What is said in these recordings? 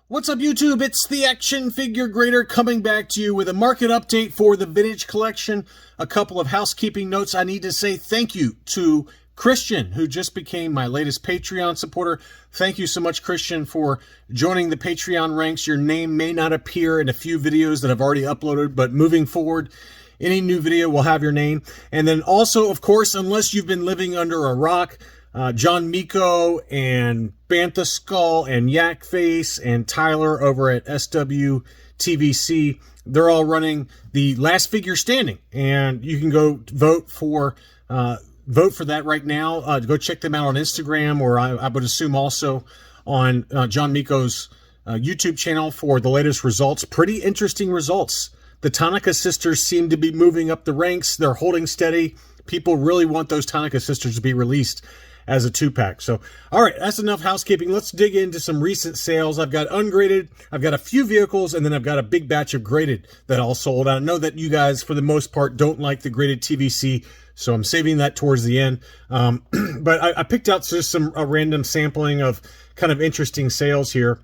What's up, YouTube? It's the Action Figure Grader coming back to you with a market update for the vintage collection. A couple of housekeeping notes. I need to say thank you to Christian, who just became my latest Patreon supporter. Thank you so much, Christian, for joining the Patreon ranks. Your name may not appear in a few videos that I've already uploaded, but moving forward, any new video will have your name. And then also, of course, unless you've been living under a rock, John Miko and Bantha Skull and Yak Face and Tyler over at SW-TVC, they're all running the last figure standing, and you can go vote for that right now. Go check them out on Instagram, or I would assume also on John Miko's YouTube channel for the latest results. Pretty interesting results. The Tanaka sisters seem to be moving up the ranks. They're holding steady. People really want those Tanaka sisters to be released as a 2-pack. So, all right, that's enough housekeeping. Let's dig into some recent sales. I've got ungraded, I've got a few vehicles, and then I've got a big batch of graded that all sold. I know that you guys, for the most part, don't like the graded TVC, so I'm saving that towards the end. But I picked out just a random sampling of kind of interesting sales here.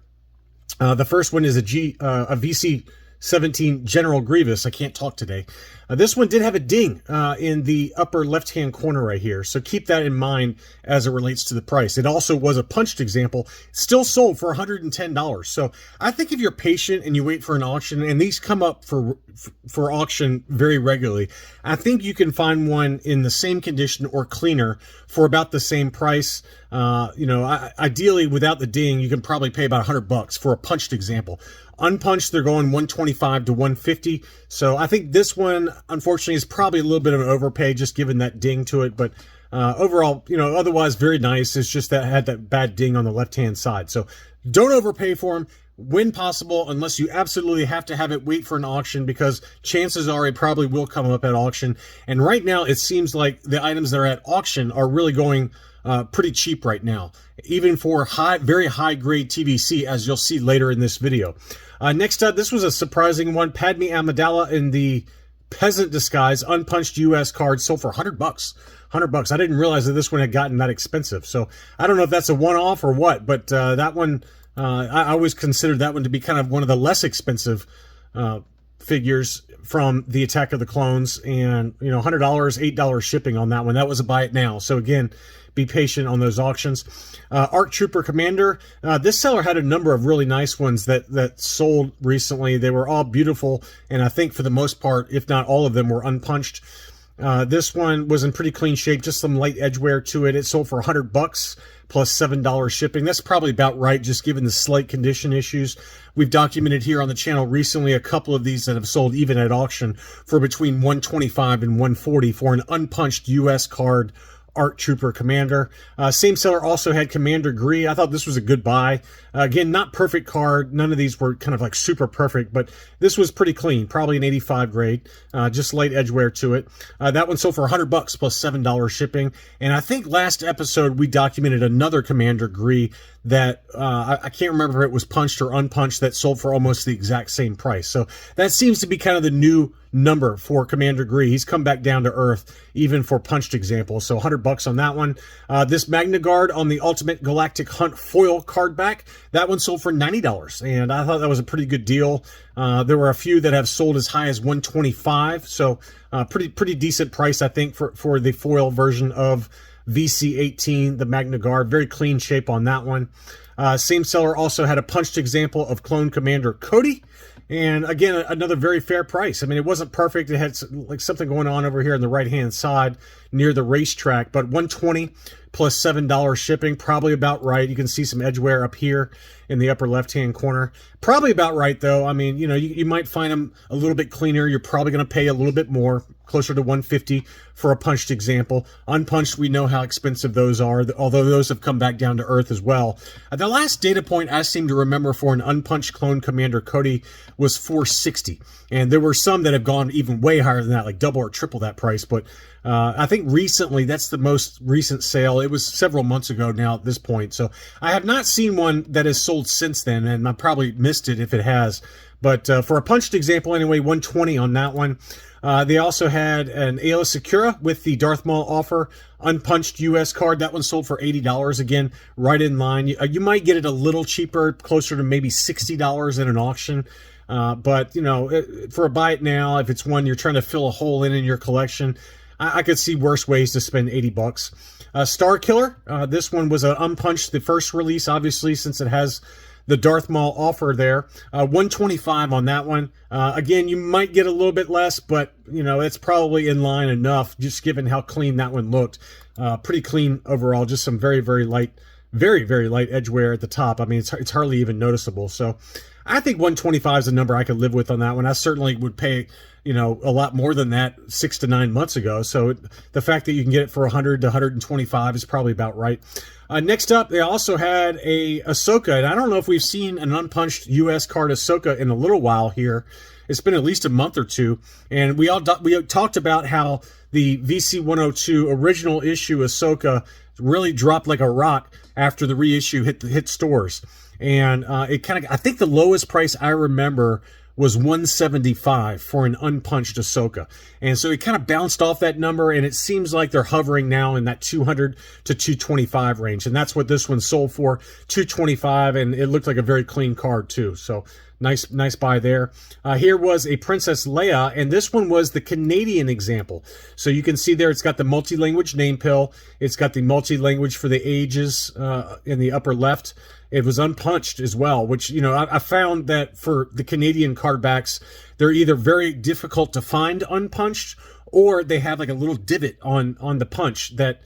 The first one is a VC-17 General Grievous. I can't talk today. This one did have a ding in the upper left-hand corner right here, so keep that in mind as it relates to the price. It also was a punched example, still sold for $110. So I think if you're patient and you wait for an auction, and these come up for auction very regularly, I think you can find one in the same condition or cleaner for about the same price. Ideally, without the ding, you can probably pay about $100 for a punched example. Unpunched, they're going $125 to $150. So I think this one, unfortunately, is probably a little bit of an overpay, just given that ding to it. But overall, otherwise very nice. It's just that it had that bad ding on the left-hand side. So don't overpay for them when possible, unless you absolutely have to have it. Wait for an auction, because chances are it probably will come up at auction. And right now, it seems like the items that are at auction are really going pretty cheap right now, even for very high grade TVC, as you'll see later in this video. Next up, this was a surprising one. Padme Amidala in the peasant disguise, unpunched US card, sold for $100. $100. I didn't realize that this one had gotten that expensive. So I don't know if that's a one-off or what, but that one, I always considered that one to be kind of one of the less expensive figures from the Attack of the Clones. And, $100, $8 shipping on that one. That was a buy it now. So again, be patient on those auctions. ARC Trooper Commander. This seller had a number of really nice ones that sold recently. They were all beautiful, and I think for the most part, if not all of them, were unpunched. This one was in pretty clean shape, just some light edge wear to it. It sold for $100 plus $7 shipping. That's probably about right, just given the slight condition issues. We've documented here on the channel recently a couple of these that have sold even at auction for between $125 and $140 for an unpunched US card ARC Trooper Commander. Same seller also had Commander Gree. I thought this was a good buy. Again, not perfect card. None of these were kind of like super perfect, but this was pretty clean. Probably an 85 grade. Just light edge wear to it. That one sold for $100 plus $7 shipping. And I think last episode we documented another Commander Gree that I can't remember if it was punched or unpunched, that sold for almost the exact same price. So that seems to be kind of the new number for Commander Gree. He's come back down to earth, even for punched examples. So $100 on that one. This Magna Guard on the Ultimate Galactic Hunt foil card back, that one sold for $90, and I thought that was a pretty good deal. There were a few that have sold as high as $125, so pretty decent price, I think, for the foil version of VC-18, the Magna Guard. Very clean shape on that one. Same seller also had a punched example of Clone Commander Cody. And again, another very fair price. I mean, it wasn't perfect. It had like something going on over here on the right-hand side near the racetrack, but $120 plus $7 shipping, probably about right. You can see some edge wear up here in the upper left-hand corner. Probably about right, though. I mean, you might find them a little bit cleaner. You're probably going to pay a little bit more, closer to $150 for a punched example. Unpunched, we know how expensive those are, although those have come back down to earth as well. The last data point I seem to remember for an unpunched Clone Commander Cody was $460, and there were some that have gone even way higher than that, like double or triple that price, but I think recently, that's the most recent sale. It was several months ago now at this point. So I have not seen one that has sold since then, and I probably missed it if it has. But for a punched example anyway, 120 on that one. They also had an Ayla Secura with the Darth Maul offer, unpunched US card. That one sold for $80 again, right in line. You might get it a little cheaper, closer to maybe $60 in an auction. But, you know, for a buy it now, if it's one you're trying to fill a hole in your collection, I could see worse ways to spend $80. Star Killer, this one was an unpunched, the first release, obviously, since it has the Darth Maul offer there. 125 on that one. Again, you might get a little bit less, but, you know, it's probably in line enough, just given how clean that one looked. Pretty clean overall, just some very, very light edge wear at the top. I mean, it's hardly even noticeable. So I think 125 is a number I could live with on that one. I certainly would pay, you know, a lot more than that 6 to 9 months ago. So the fact that you can get it for 100 to 125 is probably about right. Next up, they also had a Ahsoka, and I don't know if we've seen an unpunched U.S. card Ahsoka in a little while here. It's been at least a month or two, and we talked about how the VC-102 original issue Ahsoka really dropped like a rock after the reissue hit stores. And it kind of, I think the lowest price I remember was $175 for an unpunched Ahsoka. And so it kind of bounced off that number, and it seems like they're hovering now in that $200 to $225 range. And that's what this one sold for, $225, and it looked like a very clean card too. So nice buy there. Here was a Princess Leia, and this one was the Canadian example. So you can see there it's got the multi-language name pill. It's got the multi-language for the ages in the upper left. It was unpunched as well, which, you know, I found that for the Canadian card backs, they're either very difficult to find unpunched, or they have like a little divot on the punch that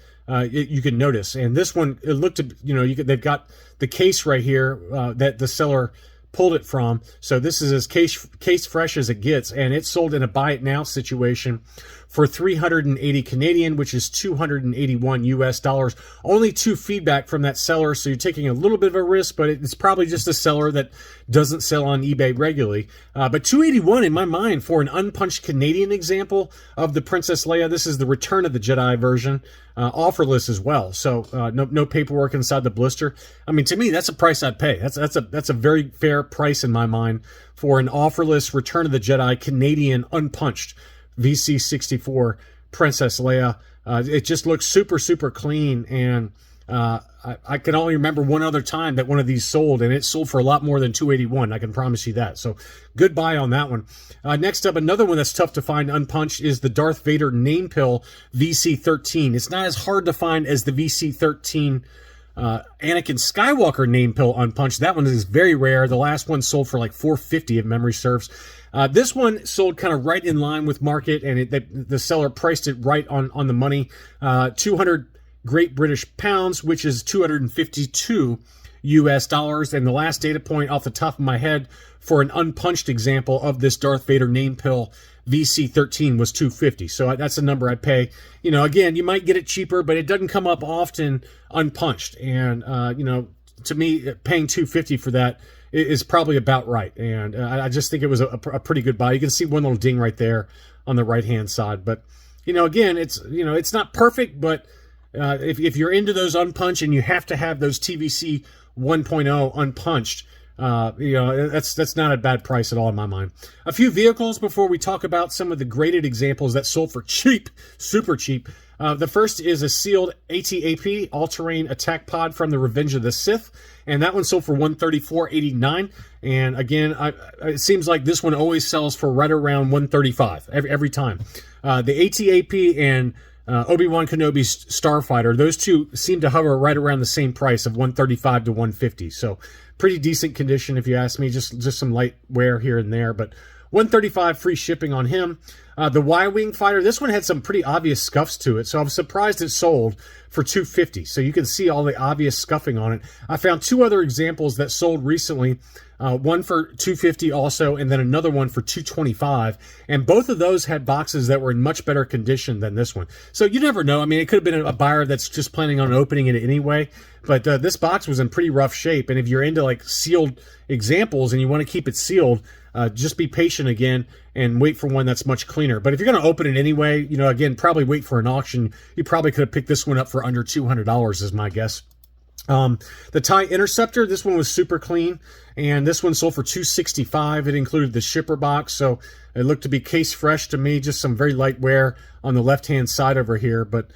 you can notice. And this one, it looked, you know, they've got the case right here that the seller pulled it from. So this is as case fresh as it gets, and it's sold in a buy it now situation for 380 Canadian, which is 281 US dollars. Only 2 feedback from that seller, so you're taking a little bit of a risk, but it's probably just a seller that doesn't sell on eBay regularly. But 281 in my mind for an unpunched Canadian example of the Princess Leia. This is the Return of the Jedi version, offerless as well. So no paperwork inside the blister. I mean, to me, that's a price I'd pay. That's a very fair price in my mind for an offerless Return of the Jedi Canadian unpunched VC64 Princess Leia. It just looks super, super clean, and I can only remember one other time that one of these sold, and it sold for a lot more than 281. I can promise you that. So good buy on that one. Next up, another one that's tough to find unpunched is the Darth Vader name pill VC13. It's not as hard to find as the VC13 Anakin Skywalker name pill unpunched. That one is very rare. The last one sold for like $450 if memory serves. This one sold kind of right in line with market, and the seller priced it right on the money. 200 Great British Pounds, which is 252 US dollars. And the last data point off the top of my head for an unpunched example of this Darth Vader name pill VC13 was 250. So that's a number I'd pay. You know, again, you might get it cheaper, but it doesn't come up often unpunched. And, you know, to me, paying 250 for that is probably about right. And I just think it was a pretty good buy. You can see one little ding right there on the right-hand side. But, you know, again, it's not perfect, but if you're into those unpunched and you have to have those TVC 1.0 unpunched, you know, that's not a bad price at all in my mind. A few vehicles before we talk about some of the graded examples that sold for cheap, super cheap. The first is a sealed AT-AP all-terrain attack pod from the Revenge of the Sith, and that one sold for $134.89. And again, it seems like this one always sells for right around $135 every time. The AT-AP and Obi-Wan Kenobi's Starfighter, those two seem to hover right around the same price of $135 to $150. So pretty decent condition if you ask me, just some light wear here and there, but $135 free shipping on him. The Y-Wing fighter, this one had some pretty obvious scuffs to it, so I was surprised it sold for $250. So you can see all the obvious scuffing on it. I found 2 other examples that sold recently. one for $250 also, and then another one for $225. And both of those had boxes that were in much better condition than this one. So you never know. I mean, it could have been a buyer that's just planning on opening it anyway. But this box was in pretty rough shape. And if you're into like sealed examples and you want to keep it sealed, just be patient again and wait for one that's much cleaner. But if you're going to open it anyway, you know, again, probably wait for an auction. You probably could have picked this one up for under $200 is my guess. The Tie Interceptor, this one was super clean, and this one sold for $265. It included the shipper box, so it looked to be case fresh to me. Just some very light wear on the left-hand side over here, but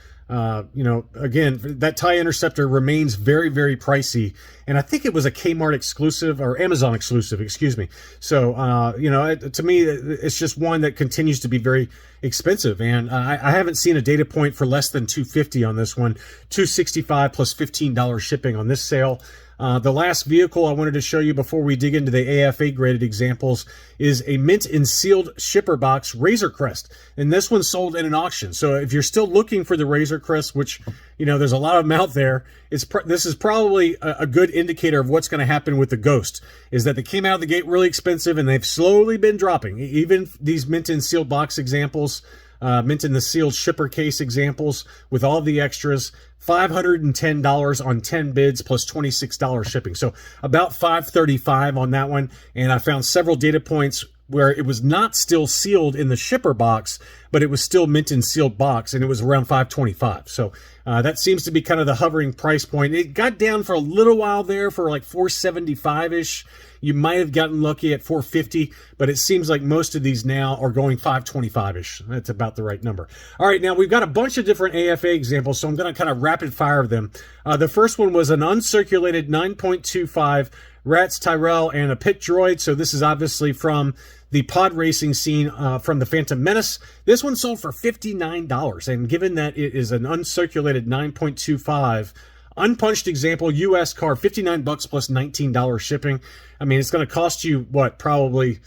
you know, again, that Tie Interceptor remains very, very pricey, and I think it was a Kmart exclusive or Amazon exclusive, excuse me. So, you know, to me, it's just one that continues to be very expensive, and I haven't seen a data point for less than $250 on this one. $265 plus $15 shipping on this sale. The last vehicle I wanted to show you before we dig into the AFA graded examples is a mint and sealed shipper box Razor Crest. And this one sold in an auction. So if you're still looking for the Razor Crest, which, you know, there's a lot of them out there, this is probably a good indicator of what's going to happen with the Ghost, is that they came out of the gate really expensive and they've slowly been dropping. Even these mint and sealed box examples, mint in the sealed shipper case examples with all the extras, $510 on 10 bids plus $26 shipping. So about $535 on that one. And I found several data points where it was not still sealed in the shipper box, but it was still mint and sealed box, and it was around $525. So that seems to be kind of the hovering price point. It got down for a little while there for like $475-ish. You might have gotten lucky at $450, but it seems like most of these now are going $525-ish. That's about the right number. All right, now we've got a bunch of different AFA examples, so I'm going to kind of rapid fire them. The first one was an uncirculated 9.25 Rats, Tyrell, and a Pit Droid. So this is obviously from the pod racing scene from the Phantom Menace. This one sold for $59, and given that it is an uncirculated 9.25 unpunched example, U.S. car, $59 plus $19 shipping. I mean, it's going to cost you, what, probably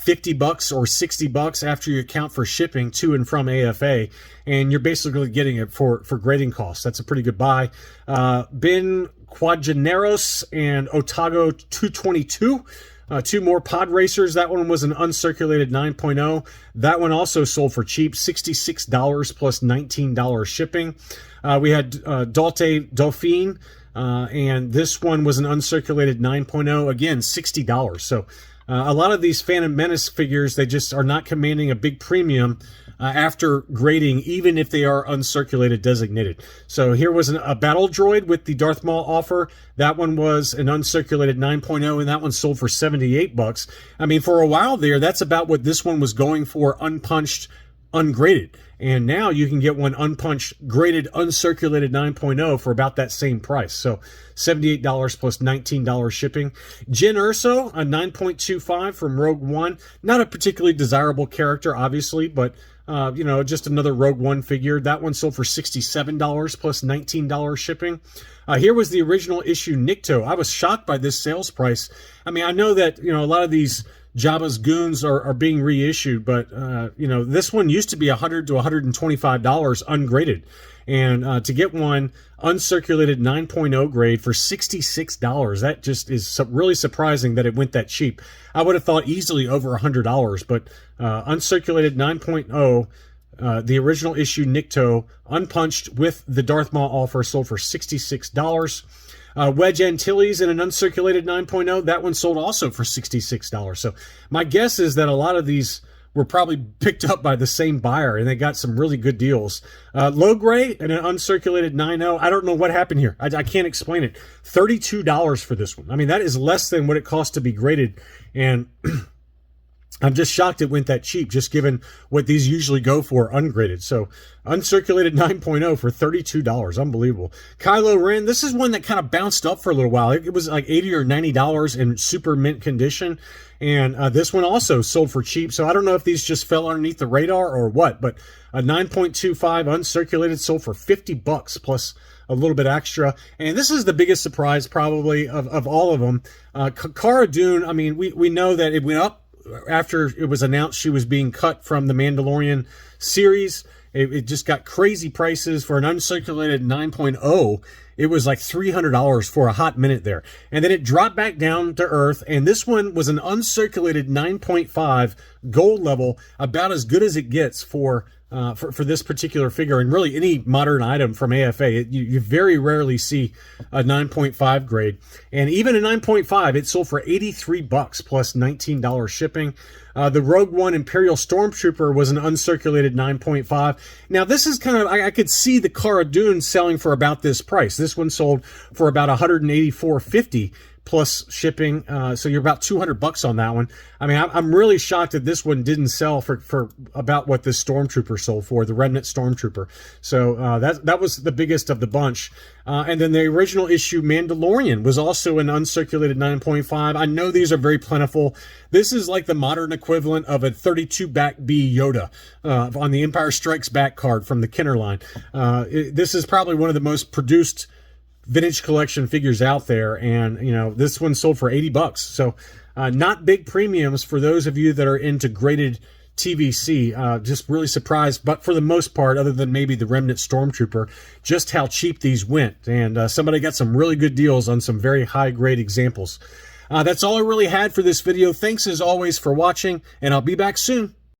$50 or $60 after you account for shipping to and from AFA, and you're basically getting it for grading costs. That's a pretty good buy. Ben Quadraneros and Otago 222. Two more pod racers. That one was an uncirculated 9.0. That one also sold for cheap, $66 plus $19 shipping. We had Dalte Dauphine, and this one was an uncirculated 9.0. Again, $60. So a lot of these Phantom Menace figures, they just are not commanding a big premium after grading, even if they are uncirculated designated. So here was a battle droid with the Darth Maul offer. That one was an uncirculated 9.0, and that one sold for $78. I mean, for a while there, that's about what this one was going for, unpunched, ungraded. And now you can get one unpunched, graded, uncirculated 9.0 for about that same price. So $78 plus $19 shipping. Jyn Erso, a 9.25 from Rogue One. Not a particularly desirable character, obviously, but you know, just another Rogue One figure. That one sold for $67 plus $19 shipping. Here was the original issue Nikto. I was shocked by this sales price. I mean, I know that, you know, a lot of these Jabba's goons are being reissued, but you know, this one used to be $100 to $125 ungraded, and to get one uncirculated 9.0 grade for $66, that just is really surprising that it went that cheap. I would have thought easily over $100, but uncirculated 9.0, the original issue Nikto, unpunched with the Darth Maul offer, sold for $66. Wedge Antilles in an uncirculated 9.0, that one sold also for $66. So my guess is that a lot of these were probably picked up by the same buyer, and they got some really good deals. Low Gray in an uncirculated 9.0, I don't know what happened here. I can't explain it. $32 for this one. I mean, that is less than what it cost to be graded, and I'm just shocked it went that cheap, just given what these usually go for ungraded. So uncirculated 9.0 for $32. Unbelievable. Kylo Ren, this is one that kind of bounced up for a little while. It was like $80 or $90 in super mint condition. And this one also sold for cheap. So I don't know if these just fell underneath the radar or what, but a 9.25 uncirculated sold for $50 plus a little bit extra. And this is the biggest surprise probably of all of them. Cara Dune, I mean, we know that it went up after it was announced she was being cut from the Mandalorian series. It just got crazy prices for an uncirculated 9.0, it was like $300 for a hot minute there. And then it dropped back down to earth. And this one was an uncirculated 9.5 gold level, about as good as it gets for this particular figure, and really any modern item from AFA. You very rarely see a 9.5 grade. And even a 9.5, it sold for $83 plus $19 shipping. The Rogue One Imperial Stormtrooper was an uncirculated 9.5. Now, this is kind of, I could see the Cara Dune selling for about this price. This one sold for about $184.50 plus shipping, so you're about $200 on that one. I mean, I'm really shocked that this one didn't sell for about what this Stormtrooper sold for, the Remnant Stormtrooper. So that was the biggest of the bunch. And then the original issue Mandalorian was also an uncirculated 9.5. I know these are very plentiful. This is like the modern equivalent of a 32 back B Yoda on the Empire Strikes Back card from the Kenner line. This is probably one of the most produced vintage collection figures out there, and you know, this one sold for $80. So not big premiums for those of you that are into graded TVC. Just really surprised, but for the most part, other than maybe the Remnant Stormtrooper, just how cheap these went. And somebody got some really good deals on some very high grade examples. That's all I really had for this video. Thanks as always for watching, and I'll be back soon.